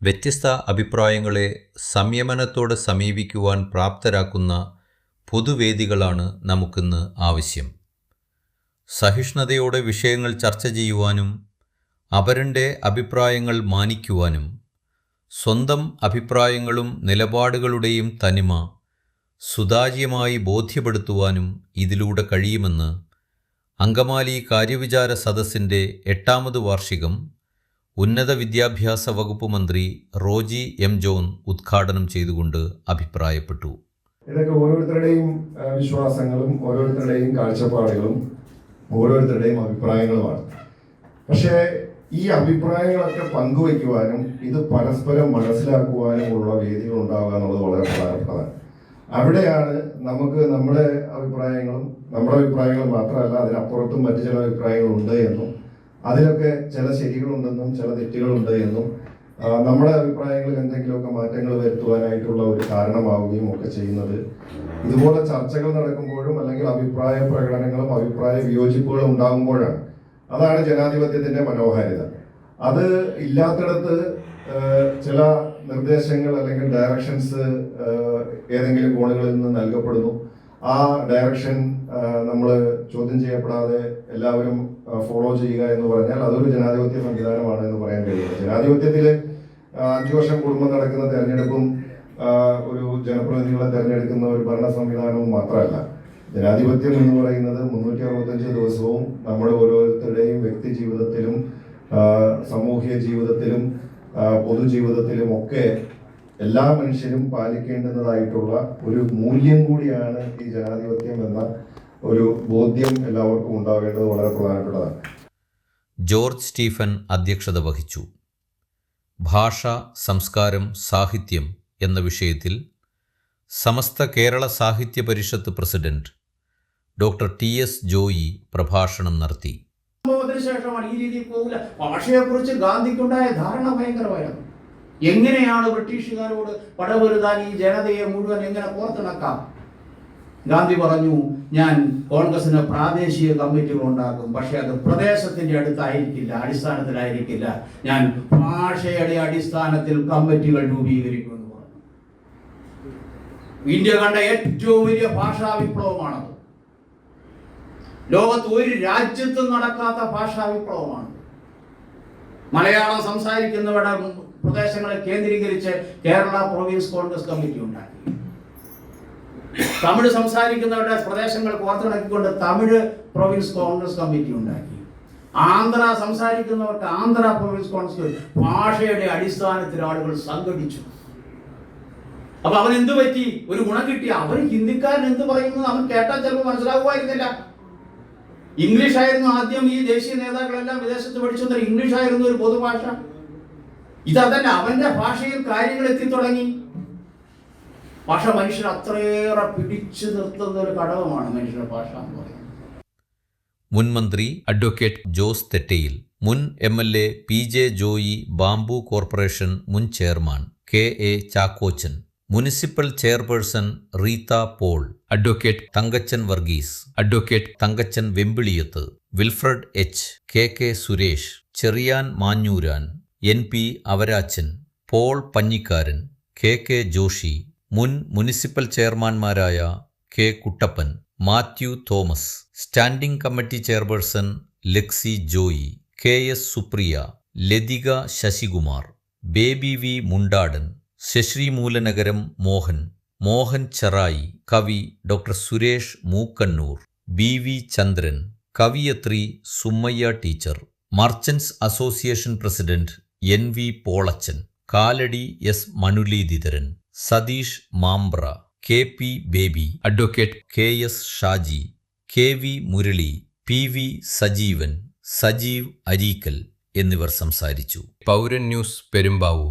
വ്യത്യസ്ത അഭിപ്രായങ്ങളെ സംയമനത്തോടെ സമീപിക്കുവാൻ പ്രാപ്തരാക്കുന്ന പൊതുവേദികളാണ് നമുക്കിന്ന് ആവശ്യം. സഹിഷ്ണുതയോടെ വിഷയങ്ങൾ ചർച്ച ചെയ്യുവാനും അപരൻ്റെ അഭിപ്രായങ്ങൾ മാനിക്കുവാനും സ്വന്തം അഭിപ്രായങ്ങളും നിലപാടുകളുടെയും തനിമ സുതാര്യമായി ബോധ്യപ്പെടുത്തുവാനും ഇതിലൂടെ കഴിയുമെന്ന് അങ്കമാലി കാര്യവിചാര സദസ്സിൻ്റെ 8ാമത് വാർഷികം ഉന്നത വിദ്യാഭ്യാസ വകുപ്പ് മന്ത്രി റോജി എം ജോൺ ഉദ്ഘാടനം ചെയ്തുകൊണ്ട് അഭിപ്രായപ്പെട്ടു. ഇതൊക്കെ ഓരോരുത്തരുടെയും വിശ്വാസങ്ങളും ഓരോരുത്തരുടെയും കാഴ്ചപ്പാടുകളും ഓരോരുത്തരുടെയും അഭിപ്രായങ്ങളുമാണ്. പക്ഷേ ഈ അഭിപ്രായങ്ങളൊക്കെ പങ്കുവയ്ക്കുവാനും ഇത് പരസ്പരം മനസ്സിലാക്കുവാനുമുള്ള വേദികൾ ഉണ്ടാവുക എന്നുള്ളത് വളരെ പ്രധാനപ്പെട്ടതാണ്. അവിടെയാണ് നമുക്ക് നമ്മുടെ അഭിപ്രായങ്ങൾ മാത്രമല്ല, അതിനപ്പുറത്തും മറ്റു ചില അഭിപ്രായങ്ങളുണ്ട് എന്നും അതിലൊക്കെ ചില ശരികളുണ്ടെന്നും ചില തെറ്റുകളുണ്ട് എന്നും നമ്മുടെ അഭിപ്രായങ്ങളിൽ എന്തെങ്കിലുമൊക്കെ മാറ്റങ്ങൾ വരുത്തുവാനായിട്ടുള്ള ഒരു കാരണമാവുകയും ഒക്കെ ചെയ്യുന്നത് ഇതുപോലെ ചർച്ചകൾ നടക്കുമ്പോഴും അല്ലെങ്കിൽ അഭിപ്രായ പ്രകടനങ്ങളും അഭിപ്രായ വിയോജിപ്പുകളും ഉണ്ടാകുമ്പോഴാണ്. അതാണ് ജനാധിപത്യത്തിന്റെ മനോഹാരിത. അത് ഇല്ലാത്തിടത്ത് ചില നിർദ്ദേശങ്ങൾ അല്ലെങ്കിൽ ഡയറക്ഷൻസ് ഏതെങ്കിലും കോണുകളിൽ നിന്ന് നൽകപ്പെടുന്നു. ആ ഡയറക്ഷൻ നമ്മൾ ചോദ്യം ചെയ്യപ്പെടാതെ എല്ലാവരും ഫോളോ ചെയ്യുക എന്ന് പറഞ്ഞാൽ അതൊരു ജനാധിപത്യ സംവിധാനമാണ് എന്ന് പറയാൻ കഴിയില്ല. ജനാധിപത്യത്തിൽ 5 വർഷം കൂടുമ്പോൾ നടക്കുന്ന തെരഞ്ഞെടുപ്പും ഒരു ജനപ്രതിനിധികളെ തെരഞ്ഞെടുക്കുന്ന ഒരു ഭരണ സംവിധാനവും മാത്രമല്ല. ജനാധിപത്യം എന്ന് പറയുന്നത് 365 ദിവസവും നമ്മുടെ ഓരോരുത്തരുടെയും വ്യക്തി ജീവിതത്തിലും സാമൂഹിക ജീവിതത്തിലും പൊതുജീവിതത്തിലും ഒക്കെ എല്ലാ മനുഷ്യരും പാലിക്കേണ്ടുന്നതായിട്ടുള്ള ഒരു മൂല്യം കൂടിയാണ് ഈ ജനാധിപത്യം എന്ന ഒരു ബോധ്യം എല്ലാവർക്കും ഉണ്ടാവേണ്ടത് വളരെ പ്രധാനപ്പെട്ടതാണ്. ജോർജ് സ്റ്റീഫൻ അധ്യക്ഷത വഹിച്ചു. ഭാഷ, സംസ്കാരം, സാഹിത്യം എന്ന വിഷയത്തിൽ സമസ്ത കേരള സാഹിത്യ പരിഷത്ത് പ്രസിഡന്റ് ഡോക്ടർ TS ജോയി പ്രഭാഷണം നടത്തി. ശേഷമാണ് ഈ രീതിയിൽ പോകില്ല. ഭാഷയെക്കുറിച്ച് ഗാന്ധിക്കുണ്ടായ ധാരണ ഭയങ്കരമായിരുന്നു. എങ്ങനെയാണ് ബ്രിട്ടീഷുകാരോട് പടപൊരുതാൻ ഈ ജനതയെ മുഴുവൻ എങ്ങനെ കോർത്തിണക്കാം? ഗാന്ധി പറഞ്ഞു, ഞാൻ കോൺഗ്രസിന് പ്രാദേശിക കമ്മിറ്റികൾ ഉണ്ടാക്കും, പക്ഷെ അത് പ്രദേശത്തിന്റെ അടുത്തായിരിക്കില്ല, അടിസ്ഥാനത്തിലായിരിക്കില്ല. ഞാൻ ഭാഷയുടെ അടിസ്ഥാനത്തിൽ കമ്മിറ്റികൾ രൂപീകരിക്കുമെന്ന് പറഞ്ഞു. ഇന്ത്യ കണ്ട ഏറ്റവും വലിയ ഭാഷാ വിപ്ലവമാണത്. ലോകത്ത് ഒരു രാജ്യത്തും നടക്കാത്ത ഭാഷാ വിപ്ലവമാണ്. മലയാളം സംസാരിക്കുന്നവരുടെ പ്രദേശങ്ങളെ കേന്ദ്രീകരിച്ച് കേരള പ്രൊവിൻസ് കോൺഗ്രസ് കമ്മിറ്റി ഉണ്ടാക്കി. തമിഴ് സംസാരിക്കുന്നവരുടെ പ്രദേശങ്ങൾ കോർത്തിണക്കിക്കൊണ്ട് തമിഴ് പ്രൊവിൻസ് കോൺഗ്രസ് കമ്മിറ്റി ഉണ്ടാക്കി. ആന്ധ്ര സംസാരിക്കുന്നവർക്ക് ആന്ധ്ര പ്രൊവിൻസ് കോൺഗ്രസ്. ഭാഷയുടെ അടിസ്ഥാനത്തിൽ ആളുകൾ സംഘടിച്ചു. അപ്പൊ അവൻ എന്ത് പറ്റി? ഒരു ഗുണം കിട്ടി. അവൻ ഹിന്ദിക്കാരൻ എന്ത് പറയുന്നത് അവൻ കേട്ടാൽ ചിലപ്പോൾ മനസ്സിലാകുമായിരുന്നില്ല. ഇംഗ്ലീഷ് ആയിരുന്നു ആദ്യം. ഈ ദേശീയ നേതാക്കളെല്ലാം വിദേശത്ത് പഠിച്ചു. ഇംഗ്ലീഷ് ആയിരുന്നു ഒരു പൊതുഭാഷ. ഇതല്ല, അവന്റെ ഭാഷയിൽ കാര്യങ്ങൾ എത്തിത്തുടങ്ങി. ഭാഷ മനുഷ്യൻ അത്രയേറെ പിടിച്ചു നിർത്തുന്ന ഒരു ഘടകമാണ് മനുഷ്യന്റെ ഭാഷ എന്ന് പറയുന്നത്. മുൻ മന്ത്രി അഡ്വക്കേറ്റ് ജോസ് തെറ്റയിൽ, മുൻ MLA PJ Joy, bamboo corporation മുൻ chairman KA Chackochan, municipal chairperson Reetha Paul, advocate Thankachan Varghese, advocate Thankachan Vempiliyath, Wilfred H, KK Suresh, Cherian Manjooran, NP Avarachan, Paul Panjikkaran, KK Joshi, മുൻ മുനിസിപ്പൽ ചെയർമാൻമാരായ K Kuttappan, Mathew Thomas, standing committee chairperson Lexi Joy, KS Supriya, Lathika Sasikumar, Baby V Mundadan, Sreemoolanagaram Mohan Cherai, കവി ഡോക്ടർ സുരേഷ് മൂക്കന്നൂർ, BV ചന്ദ്രൻ, കവിയത്രി Sumayya teacher, merchants association president NV Polachan, Kalady S Muraleedharan, Satheesh Mampra, KP Baby, advocate KS Shaji, KV Murali, PV Sajeevan, Sajeev Areekkal എന്നിവർ സംസാരിച്ചു. പൗരൻ news Perumbavoor.